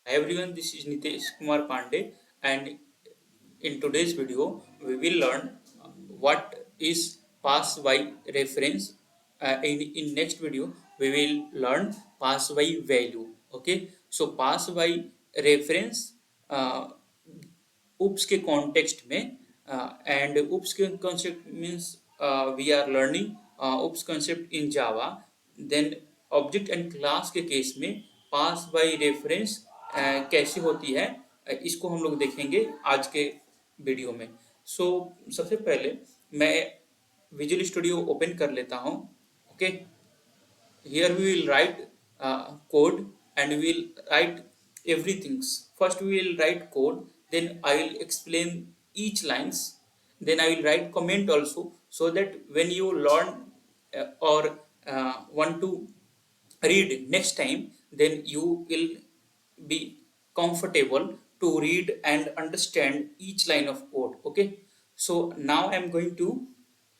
Hi everyone, this is Nitesh Kumar Pandey, and in today's video, we will learn what is pass by reference. In next video, we will learn pass by value. Okay, so pass by reference uh, UPS के context में and UPS के concept means we are learning UPS concept in Java. Then object and class के case में pass by reference कैसे होती है, इसको हम लोग देखेंगे आज के वीडियो में. सो सबसे पहले मैं विजुअल स्टूडियो ओपन कर लेता हूँ. Okay, here we will write code and we will write everything. First we will write code, then I will explain each lines, then I will write comment also, so that when you learn or want to read next time, then you will be comfortable to read and understand each line of code. Okay, so now I am going to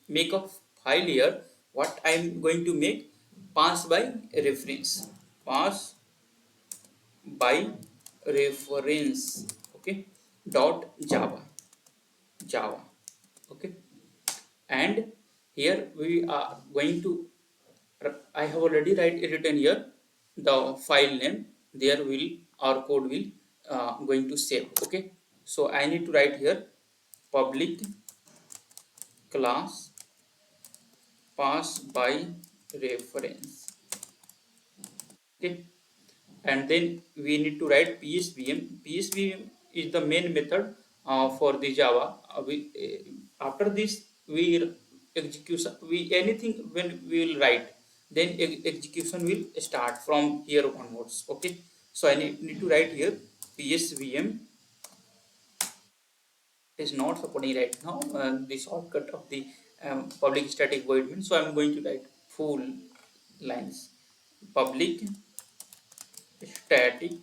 make a file here. What I am going to make, pass by reference, pass by reference. Okay, dot java. Okay, and here we are going to, I have already written here the file name. There will our code will going to save. Okay, so I need to write here public class pass by reference. Okay, and then we need to write psvm. Psvm is the main method for the Java. After this we execution, we anything when we will write, then execution will start from here onwards. Okay, so I need to write here psvm is not supporting right now the shortcut of the public static void main. So I'm going to write full lines, public static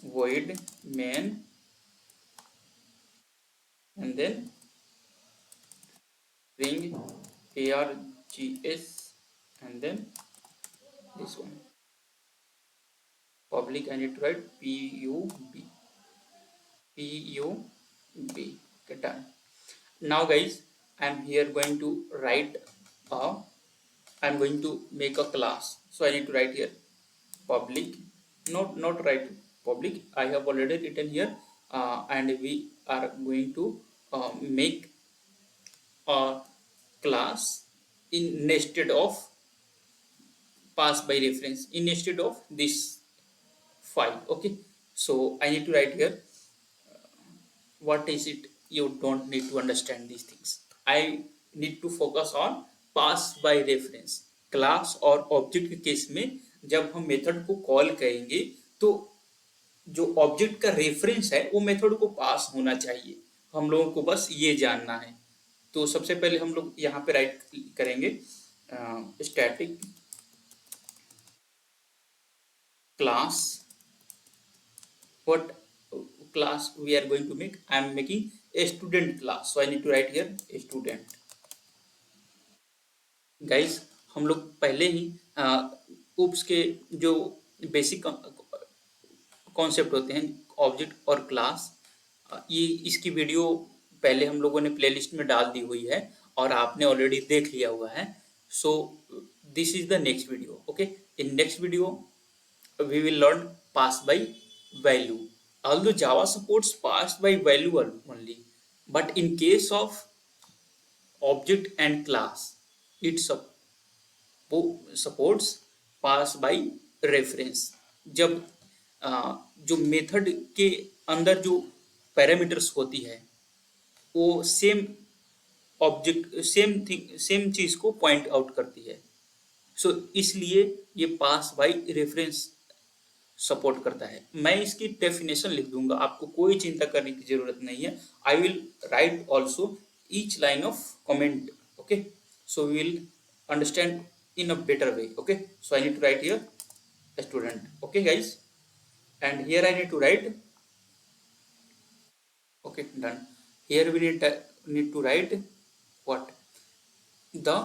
void main, and then string args, and then this one public. I need to write pub. Okay, done. Now guys, I'm here going to write a, I'm going to make a class. So I need to write here public, not write public, I have already written here, and we are going to make a class in nested of pass by reference in nested of this file. Okay, so I need to write here what is it. You don't need to understand these things. I need to focus on pass by reference. Class और object के case में जब हम method को call करेंगे तो जो object का रेफरेंस है वो मेथड को पास होना चाहिए. हम लोगों को बस ये जानना है. तो सबसे पहले हम लोग यहाँ पे राइट करेंगे static class. what class we are going to make? I am making a student class, so I need to write here a student. Guys, हम लोग पहले ही UPS के जो बेसिक कॉन्सेप्ट होते हैं ऑब्जेक्ट और क्लास, ये इसकी वीडियो पहले हम लोगों ने प्लेलिस्ट में डाल दी हुई है और आपने ऑलरेडी देख लिया हुआ है. So this is the next video. Okay, in next video we will learn pass by value. Although Java supports pass by value only, but in case of object and class, it supports pass by reference. जब जो method के अंदर जो parameters होती है वो same object same चीज को पॉइंट आउट करती है. सो इसलिए ये पास बाय रेफरेंस सपोर्ट करता है. मैं इसकी डेफिनेशन लिख दूंगा, आपको कोई चिंता करने की जरूरत नहीं है. I will write also each line of comment. Okay, so we will understand in a better way. Okay, so I need to write here student. Okay guys, and here I need to write. Okay, done. Here we need to write what? The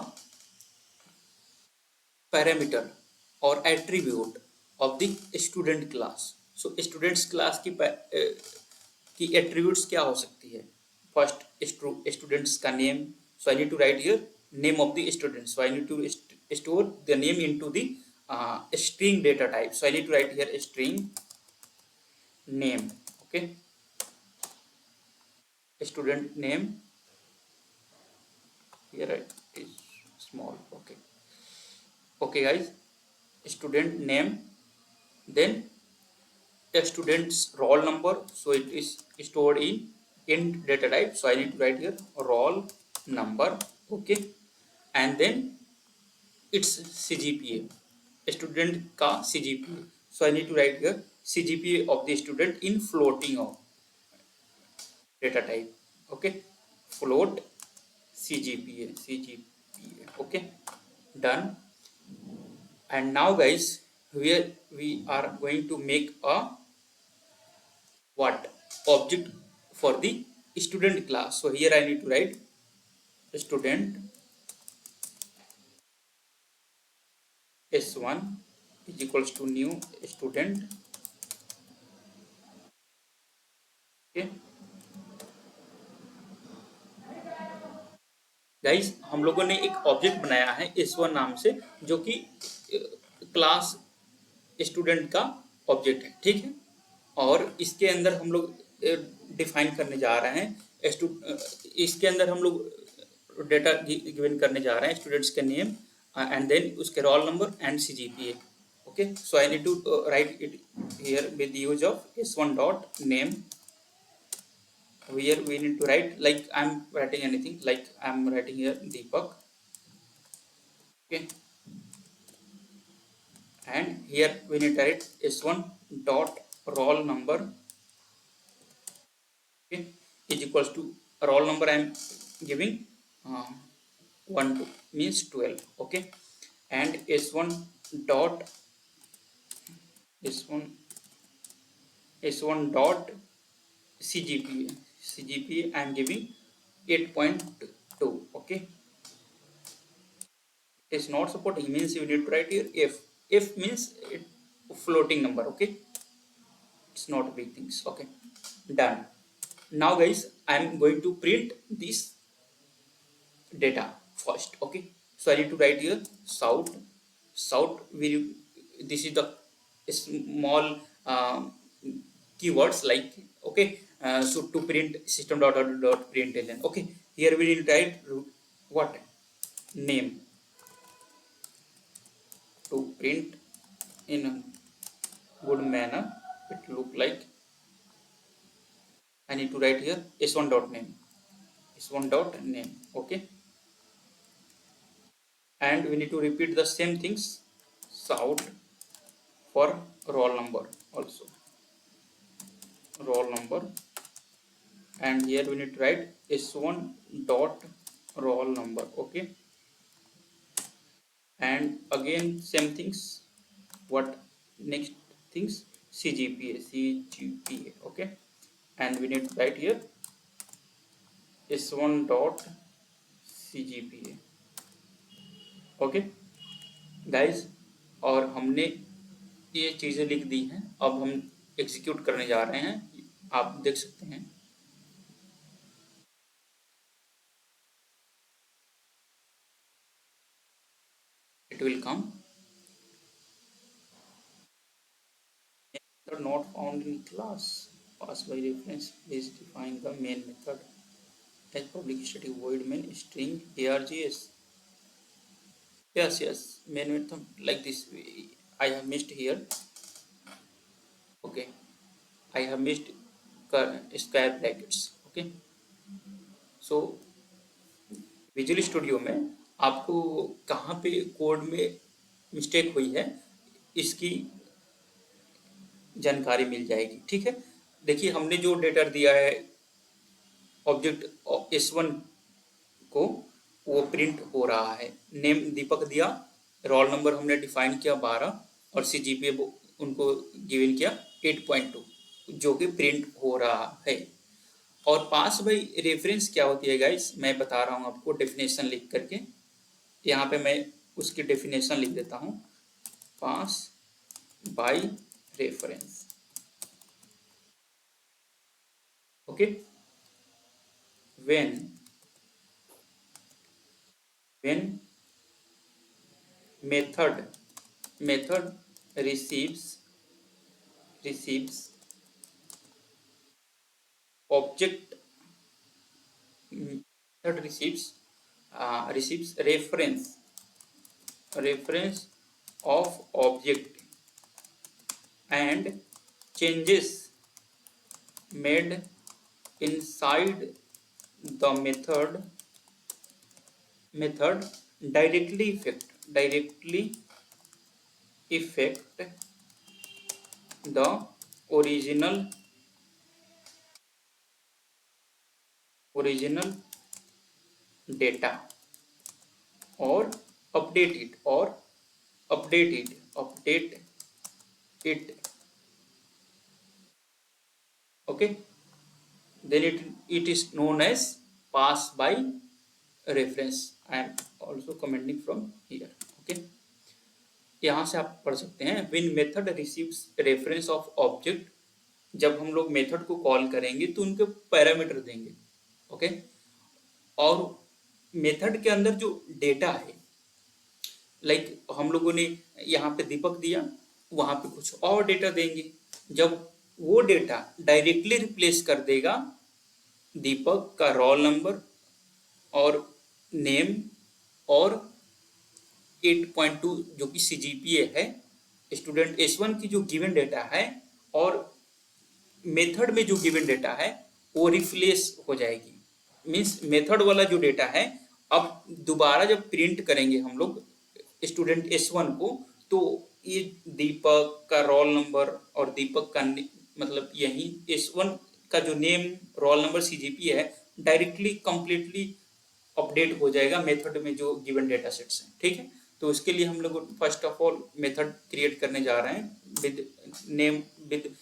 parameter or attribute of the student class. So students class की attributes क्या हो सकती है? First, students का name, so I need to write here name of the student, so I need to store the name into the string data type, so I need to write here string name. Okay, student name, here it is small. Okay, okay guys, student name, then a student's roll number, so it is stored in int data type, so I need to write here roll number. Okay, and then its CGPA, student का CGPA, so I need to write here CGPA of the student in floating of data type. Okay, float CGPA. Okay, done. And now guys, we are going to make a what object for the student class. So here I need to write student s1 is equals to new student. Okay guys, हम लोगों ने एक object बनाया है s1 नाम से, जो कि क्लास स्टूडेंट का ऑब्जेक्ट है, ठीक है। और इसके अंदर हम लोग डिफाइन करने जा रहे हैं इसके अंदर हम लोग डेटा गिवन करने जा रहे हैं स्टूडेंट्स के नेम एंड देन उसके roll number and CGPA. Okay, so I need to write it here with use of s1 dot name. Here we need to write like I'm writing anything, like I'm writing here Deepak. Okay, and here we need to write s1 dot roll number. Okay, is equals to roll number I am giving 1 2 means 12. Okay, and s1 dot s1 dot CGPA I am giving 8.2. okay, it is not supporting means you need to write here if means it floating number. Okay, it's not big things. Okay, done. Now guys, I am going to print this data first. Okay, so I need to write here south will this is the small keywords like. Okay, so to print system dot println. Okay, here we will write what name to print in a good manner. It look like I need to write here s1 dot name, s1 dot name. Okay, and we need to repeat the same things south for roll number also, roll number, and here we need to write s1 dot roll number. Okay, and again same things, what next things CGPA. Okay, and we need to write here s1 dot CGPA. Okay guys, और हमने ये चीज़ें लिख दी हैं, अब हम execute करने जा रहे हैं, आप देख सकते हैं। It will come not found in class pass by reference, please define the main method as public static void main string args. Yes, main method like this. I have missed here. Okay, I have missed square brackets. Okay, so visual studio में आपको कहाँ पे code में mistake हुई है इसकी जानकारी मिल जाएगी, ठीक है। देखिए, हमने जो डेटा दिया है ऑब्जेक्ट s1 को, वो प्रिंट हो रहा है। नेम दीपक दिया, रोल नंबर हमने डिफाइन किया 12 और CGPA उनको गिवन किया 8.2, जो कि प्रिंट हो रहा है। और पास बाई रेफरेंस क्या होती है गाइस, मैं बता रहा हूँ आपको डेफिनेशन लिख करके। यहाँ पे मैं उसकी डेफिनेशन लिख देता हूँ, pass by reference. Okay, when when method receives object method receives reference of object, and changes made inside the method directly affect the original original data, or update it. Okay, then it is known as pass by reference. I am also commenting from here. Okay, यहाँ से आप पढ़ सकते हैं, when method receives reference of object, जब हम लोग method को कॉल करेंगे तो उनके पैरामीटर देंगे. ओके, और मेथड के अंदर जो डेटा है, लाइक हम लोगों ने यहाँ पे दीपक दिया, वहां पे कुछ और डेटा देंगे. जब वो डेटा डायरेक्टली रिप्लेस कर देगा दीपक का रोल नंबर और नेम और 8.2 जो कि सीजीपीए है, स्टूडेंट एस1 की जो गिवन डेटा है और मेथड में जो गिवन डेटा है वो रिप्लेस हो जाएगी. मीन्स मेथड वाला जो डेटा है, अब दोबारा जब प्रिंट करेंगे हम लोग स्टूडेंट एस1 को, तो ये दीपक का रोल नंबर और दीपक का मतलब यही एस1 का जो नेम रोल नंबर सीजीपी है डायरेक्टली कंप्लीटली अपडेट हो जाएगा मेथड में जो गिवन डेटा सेट्स हैं. ठीक है, तो उसके लिए हम लोग first of all method create करने जा रहे हैं with name with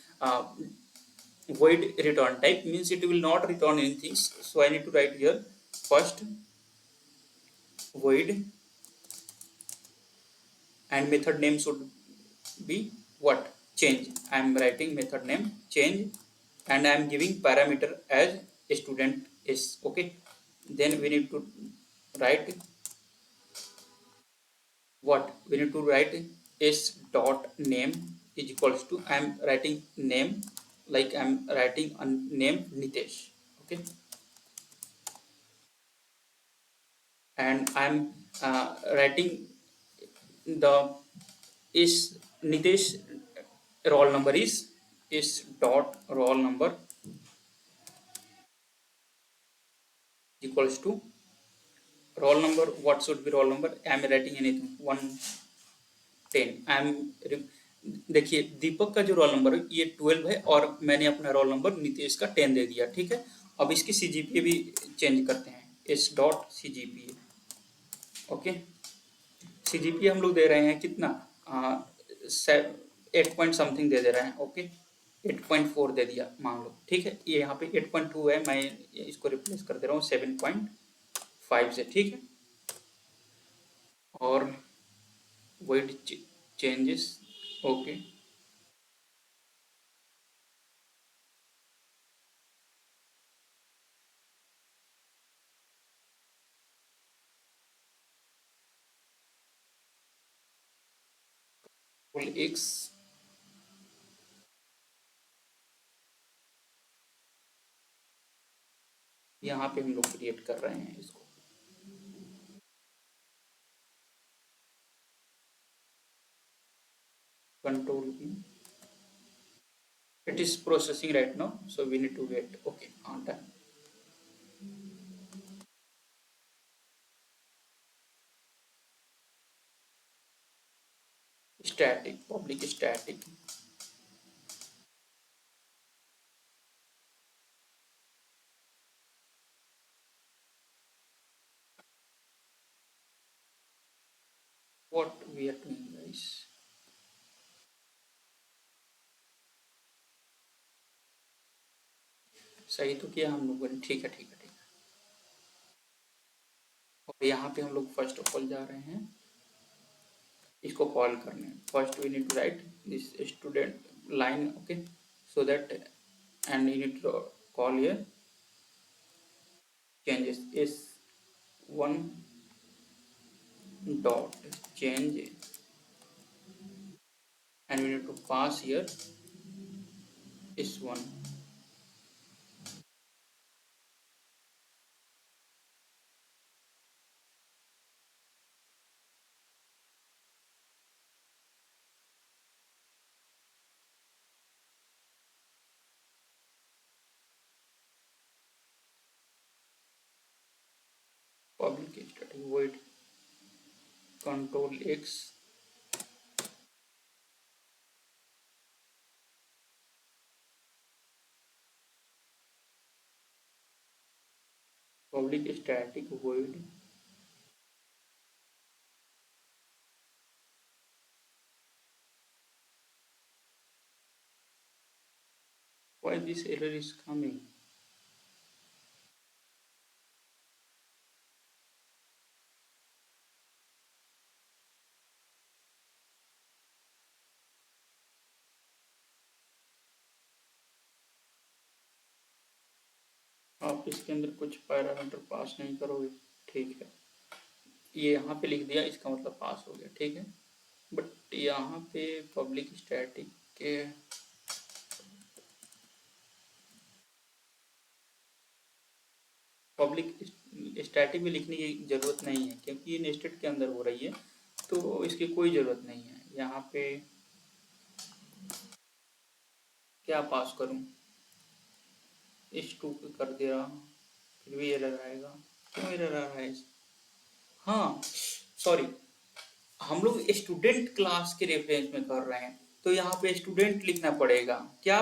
void return type, means it will not return anything. So I need to write here first void, and method name should be what? Change. I am writing method name change, and I am giving parameter as student is. Okay, then we need to write what? We need to write s dot name is equals to, I am writing name, like I am writing a name Nitesh. Okay, and I am writing the is Nitesh roll number is dot roll number equals to roll number. What should be roll number? I am writing anything 110. I am देखिए दीपक का जो roll number है ये 12 है और मैंने अपना roll number Nitesh का 10 दे दिया. ठीक है, अब इसकी सीजीपीए भी चेंज करते हैं, S dot CGPA. Okay, CGPA हम लोग दे रहे हैं कितना? 8 पॉइंट समथिंग दे रहे हैं. ओके, 8.4 दे दिया मान लो. ठीक है, ये यहाँ पे 8.2 है, मैं इसको रिप्लेस कर दे रहा हूँ 7.5 से. ठीक है, और void changes. ओके, x यहाँ पे हम लोग क्रिएट कर रहे हैं इसको. कंट्रोल भी, it is processing right now, so we need to wait. Okay, on time. Static, public static. What we are doing guys? सही तो किया हम लोगों ने. ठीक है, ठीक है, ठीक है. और यहाँ पे हम लोग फर्स्ट ऑफ ऑल जा रहे हैं इसको कॉल करने. First we need to write this student line. Okay, so that, and you need to call here changes s1 dot change, and we need to pass here s1. public static void control x public static void why this error is coming. आप इसके अंदर कुछ parameter pass नहीं करोगे, ठीक है, ये यहाँ पे लिख दिया, इसका मतलब पास हो गया, ठीक है, बट यहाँ पे पब्लिक स्टैटिक के पब्लिक स्टैटिक में लिखने की ज़रूरत नहीं है क्योंकि ये नेस्टेड के अंदर हो रही है, तो इसकी कोई ज़रूरत नहीं है। यहाँ पे क्या पास करूँ, इस टू पे कर दे रहा हूँ, फिर भी एरर आएगा, क्यों एरर आ रहा है? हाँ सॉरी, हम लोग स्टूडेंट क्लास के रेफरेंस में कर रहे हैं, तो यहाँ पे स्टूडेंट लिखना पड़ेगा। क्या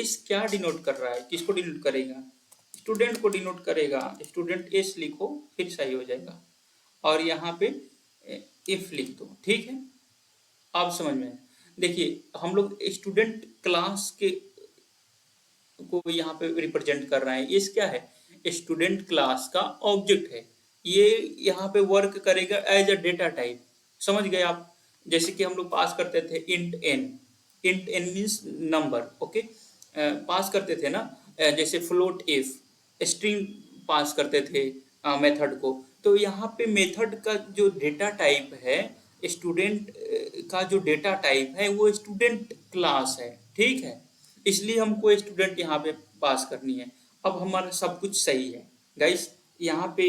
इस क्या डिनोट कर रहा है, किसको डिनोट करेगा? स्टूडेंट को डिनोट करेगा। स्टूडेंट एस लिखो फिर सही हो जाएगा, और यहाँ पे इफ लिख दो, ठीक है। आप समझ में, देखिए हम लोग स्टूडेंट क्लास के को यहाँ पे रिप्रेजेंट कर रहे हैं। ये क्या है? स्टूडेंट क्लास का ऑब्जेक्ट है, ये यहाँ पे वर्क करेगा एज अ डेटा टाइप। समझ गए आप? जैसे कि हम लोग पास करते थे int n, int n means number, okay, pass करते थे ना, जैसे फ्लोट इफ, स्ट्रिंग पास करते थे मेथड को। तो यहाँ पे मेथड का जो डेटा टाइप है, स्टूडेंट का जो डेटा टाइप है वो स्टूडेंट क्लास है, ठीक है, इसलिए हमको स्टूडेंट यहाँ पे पास करनी है। अब हमारा सब कुछ सही है गाइस, यहाँ पे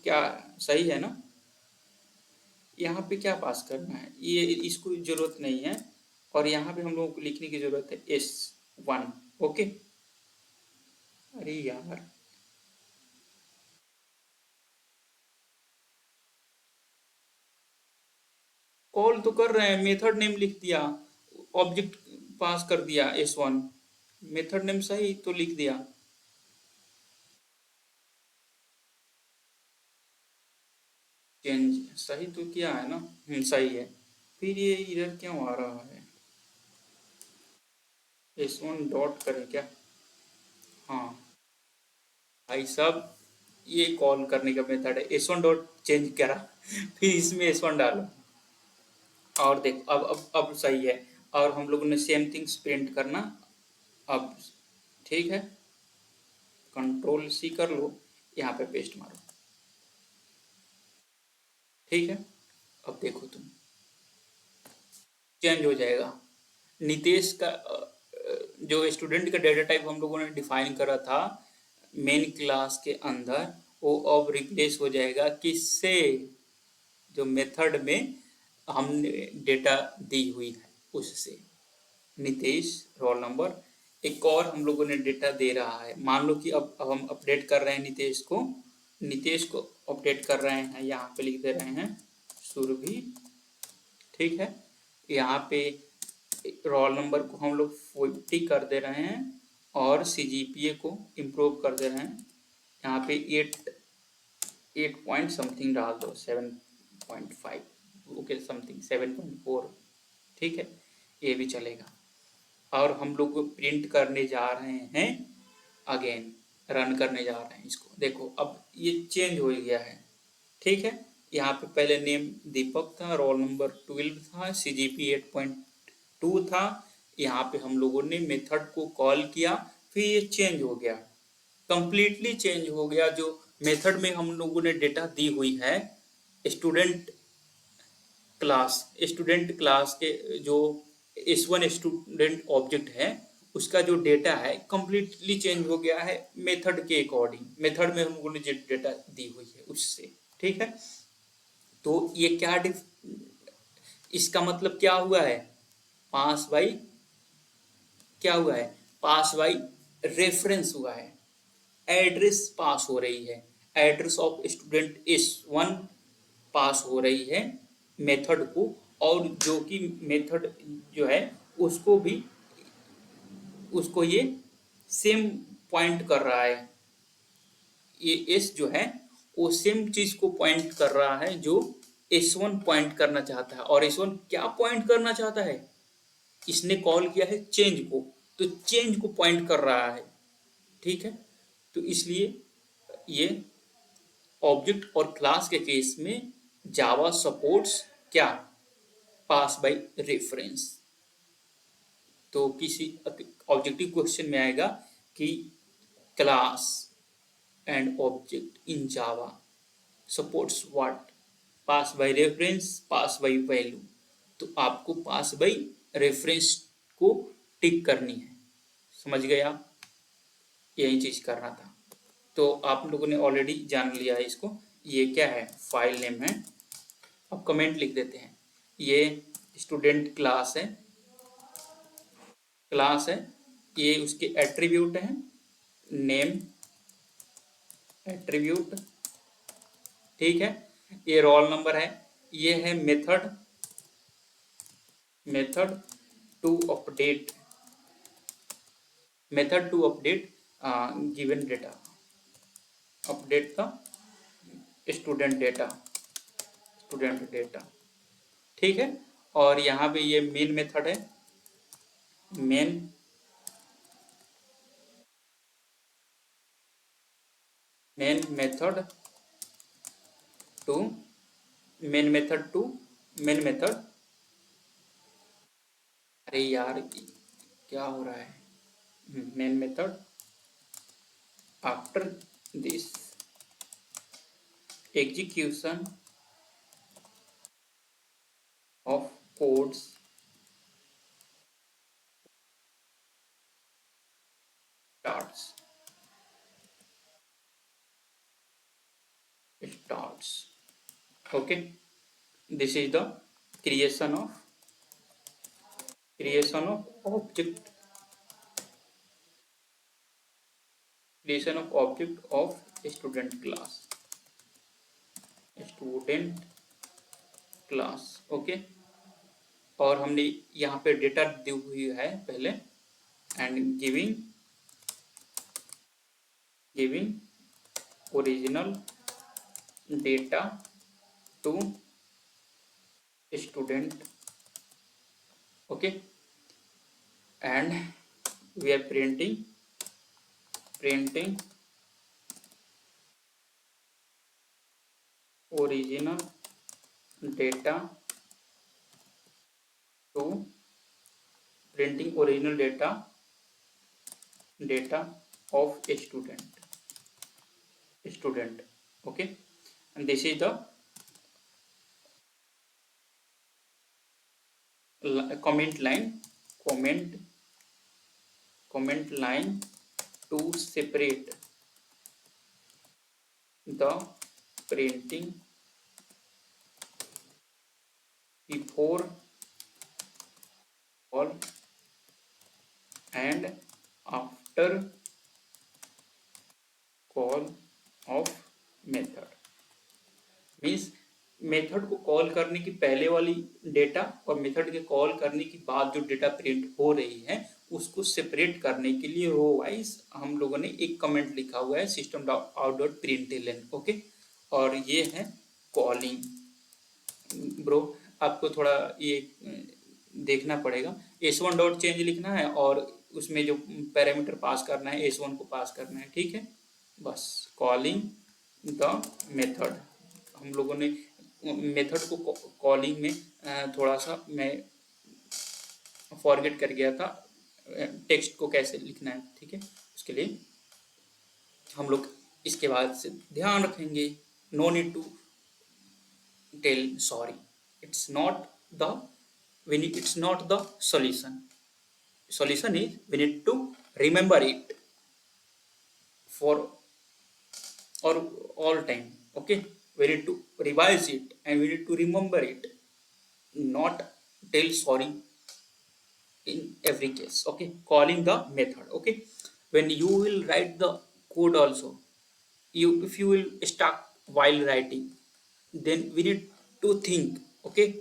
क्या सही है ना? यहाँ पे क्या पास करना है, ये इसको जरूरत नहीं है, और यहाँ पे हम लोगों को लिखने की जरूरत है S1, ओके। अरे यार, कॉल तो कर रहे हैं, मेथड नेम लिख दिया, ऑब्जेक्ट पास कर दिया S1, मेथड नेम सही तो लिख दिया। चेंज सही तो किया है ना? सही है, फिर ये इधर क्यों आ रहा है? S1 डॉट करें क्या? हाँ भाई साहब, ये कॉल करने का मेथड है, S1 डॉट चेंज करा फिर इसमें S1 डालो, और देखो अब सही है। और हम लोगों ने सेम थिंग्स प्रिंट करना अब, ठीक है, कंट्रोल सी कर लो, यहाँ पे पेस्ट मारो, ठीक है। अब देखो तुम, चेंज हो जाएगा। नितेश का जो स्टूडेंट का डेटा टाइप हम लोगों ने डिफाइन करा था मेन क्लास के अंदर, वो अब रिप्लेस हो जाएगा किससे? जो मेथड में हमने डेटा दी हुई है उससे। नितेश रोल नंबर, एक और हम लोगों ने डेटा दे रहा है, मान लो कि अब हम अपडेट कर रहे हैं नितेश को अपडेट कर रहे हैं, यहाँ पे लिख दे रहे हैं सुरभि, ठीक है। यहाँ पे रोल नंबर को हम लोग 40 कर दे रहे हैं, और CGPA को इम्प्रूव कर दे रहे हैं, यहाँ पे 8 पॉइंट समथिंग डाल दो, 7.5, ओके, समथिंग 7.4, ठीक है, ये भी चलेगा। और हम लोग प्रिंट करने जा रहे हैं, अगेन रन करने जा रहे हैं इसको, देखो अब ये चेंज हो गया है, ठीक है। यहाँ पे पहले नेम दीपक था, रोल नंबर 12 था, CGP 8.2 था। यहाँ पे हम लोगों ने मेथड को कॉल किया, फिर ये चेंज हो गया, कंप्लीटली चेंज हो गया। जो मेथड में हम लोगों ने डेटा दी हुई है स्टूडेंट क्लास के जो S1 स्टूडेंट ऑब्जेक्ट है उसका जो डेटा है कंप्लीटली चेंज हो गया है मेथड के अकॉर्डिंग, मेथड में हम लोगों ने जो डेटा दी हुई है उससे। ठीक है, तो ये क्या इसका मतलब क्या हुआ है, पास बाई क्या हुआ है, पास बाई रेफरेंस हुआ है, एड्रेस पास हो रही है, एड्रेस ऑफ स्टूडेंट S1 पास हो रही है मेथड को, और जो कि मेथड जो है उसको भी उसको ये सेम पॉइंट कर रहा है, ये एस जो है वो सेम चीज को पॉइंट कर रहा है जो S1 पॉइंट करना चाहता है। और S1 क्या पॉइंट करना चाहता है, इसने कॉल किया है चेंज को, तो चेंज को पॉइंट कर रहा है। ठीक है, तो इसलिए ये ऑब्जेक्ट और क्लास के केस में जावा सपोर्ट्स क्या, पास बाय रेफरेंस। तो किसी ऑब्जेक्टिव क्वेश्चन में आएगा कि class and object in Java supports what, pass by reference, pass by value. तो आपको पास बाय रेफरेंस को टिक करनी है, समझ गए आप, यही चीज करना था। तो आप लोगों ने ऑलरेडी जान लिया है इसको, ये क्या है, फाइल नेम है। अब कमेंट लिख देते हैं, ये स्टूडेंट क्लास है, ये उसके एट्रीब्यूट हैं, नेम एट्रीब्यूट। ठीक है, ये रोल नंबर है, ये है method to update given data, update the student data. ठीक है, और यहाँ पे ये मेन मेथड है, main method to main method. अरे यार क्या हो रहा है, main method after this execution of codes starts. Okay, this is the creation of object, of student class। Okay, और हमने यहाँ पे डेटा दी हुई है पहले, and giving original data to student. Okay, and we are printing original data to data of a student। okay, and this is the comment line to separate the printing before call and after call of method. Means method को call करने की पहले वाली data और method के call करने के बाद जो डेटा प्रिंट हो रही है उसको सेपरेट करने के लिए रो वाइज हम लोगों ने एक कमेंट लिखा हुआ है system out dot println. Okay, और ये है कॉलिंग। ब्रो आपको थोड़ा ये देखना पड़ेगा, S1 डॉट चेंज लिखना है और उसमें जो पैरामीटर पास करना है S1 को पास करना है। ठीक है, बस कॉलिंग द मेथड, हम लोगों ने मेथड को कॉलिंग में थोड़ा सा मैं फॉरगेट कर गया था, टेक्स्ट को कैसे लिखना है, ठीक है। उसके लिए हम लोग इसके बाद से ध्यान रखेंगे, no need to tell sorry, it's not the it's not the solution. Solution is we need to remember it for or all time. Okay, we need to revise it and we need to remember it, not tell sorry in every case. Okay, calling the method. Okay, when you will write the code also, you if you will stuck while writing, then we need to think. Okay,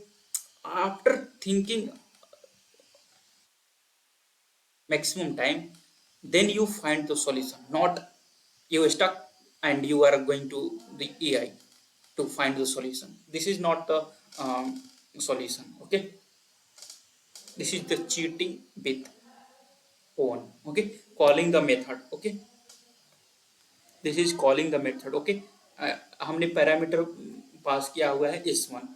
after thinking maximum time, then you find the solution, not you stuck and you are going to the AI to find the solution. This is not the solution. Okay, this is the cheating with own. Okay, calling the method. Okay, this is calling the method. Okay, हमने parameter pass किया हुआ है s1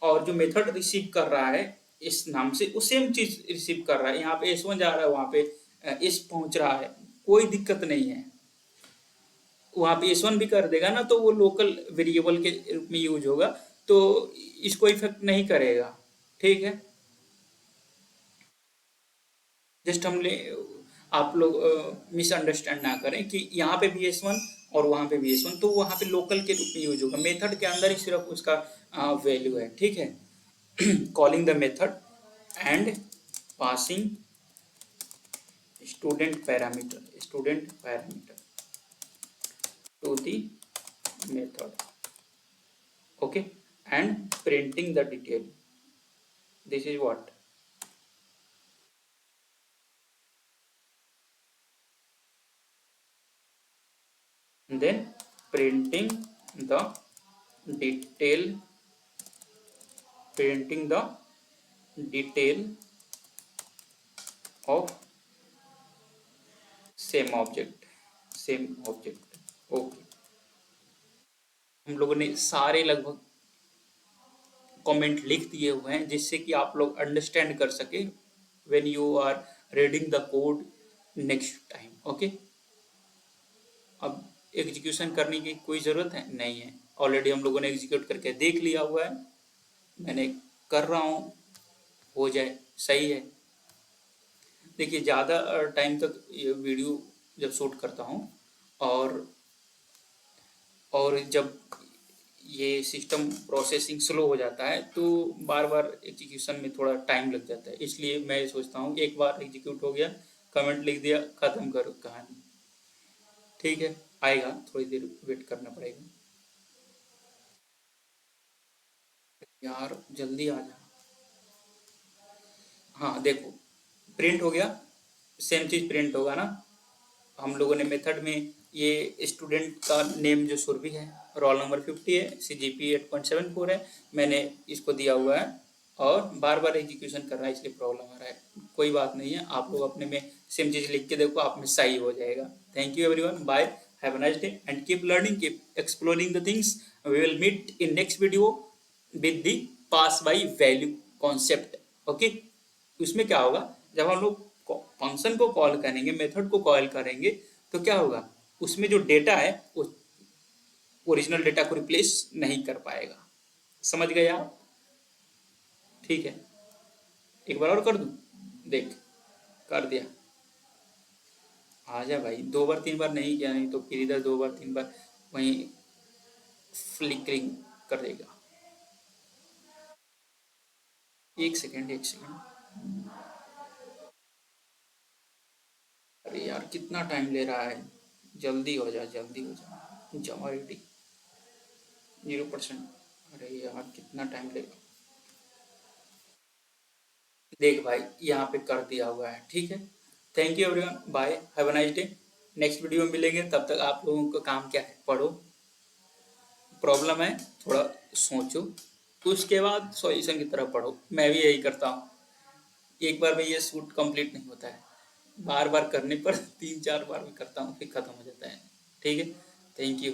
और जो method receive कर रहा है इस नाम से वो सेम चीज रिसीव कर रहा है। यहाँ पे s1 जा रहा है, वहां पे s पहुंच रहा है, कोई दिक्कत नहीं है। वहां पे s1 भी कर देगा ना तो वो लोकल वेरिएबल के रूप में यूज होगा, तो इसको इफेक्ट नहीं करेगा। ठीक है, जस्ट हमने आप लोग मिसअंडरस्टैंड ना करें कि यहाँ पे भी s1 और वहां पे भी s1, तो वहां पे लोकल के रूप में यूज होगा, मेथड के अंदर ही सिर्फ उसका वैल्यू है। ठीक है, calling the method and passing student parameter to the method. Okay, and printing the detail. This is what and then printing the detail of same object. Okay, हम लोगों ने सारे लगभग कमेंट लिख दिए हुए हैं जिससे कि आप लोग अंडरस्टैंड कर सके when you are reading the code next time. Okay, अब एग्जीक्यूशन करने की कोई ज़रूरत है नहीं है, ऑलरेडी हम लोगों ने एग्जीक्यूट करके देख लिया हुआ है। मैंने कर रहा हूँ, हो जाए सही है। देखिए ज़्यादा टाइम तक ये वीडियो जब शूट करता हूँ और जब ये सिस्टम प्रोसेसिंग स्लो हो जाता है तो बार बार एग्जीक्यूशन में थोड़ा टाइम लग जाता है, इसलिए मैं सोचता हूँ एक बार एग्जीक्यूट हो गया, कमेंट लिख दिया, ख़त्म करो कहानी। ठीक है, आएगा, थोड़ी देर वेट करना पड़ेगा। यार जल्दी आ जा। हाँ देखो, प्रिंट हो गया, सेम चीज़ प्रिंट होगा ना। हम लोगों ने मेथड में ये स्टूडेंट का नेम जो सुरभि है, रोल नंबर 50 है, CGP 8.74 है, मैंने इसको दिया हुआ है और बार बार एग्जीक्यूशन कर रहा है इसलिए प्रॉब्लम आ रहा है। कोई बात नहीं है, आप लोग अपने में सेम चीज़ लिख के देखो, आप में सही हो जाएगा। Thank you everyone, bye, have a nice day and keep learning, keep exploring the things. We will meet in next video with the pass by value concept. Okay, उसमें क्या होगा, जब हम लोग फंक्शन को कॉल करेंगे, मेथड को call करेंगे, तो क्या होगा, उसमें जो डेटा है वो ओरिजिनल डेटा को रिप्लेस नहीं कर पाएगा। समझ गए आप? ठीक है, एक बार और कर दूं, देख कर दिया। आ जा भाई, 2 बार 3 बार नहीं किया, नहीं तो फिर इधर 2 बार 3 बार वहीं फ्लिकरिंग कर देगा। एक सेकेंड। अरे यार कितना टाइम ले रहा है, जल्दी हो जा। जमारिटी 0%। अरे यार कितना टाइम लेगा, देख भाई यहाँ पे कर दिया हुआ है। ठीक है, thank you everyone, bye, have a nice day. Next video में मिलेंगे, तब तक आप लोगों का काम क्या है, पढ़ो, प्रॉब्लम है थोड़ा सोचो, उसके बाद सॉल्यूशन की तरफ पढ़ो। मैं भी यही करता हूँ, एक बार में ये शूट कंप्लीट नहीं होता है, बार बार करने पर 3-4 बार भी करता हूँ, फिर खत्म हो जाता है। ठीक है, थैंक यू।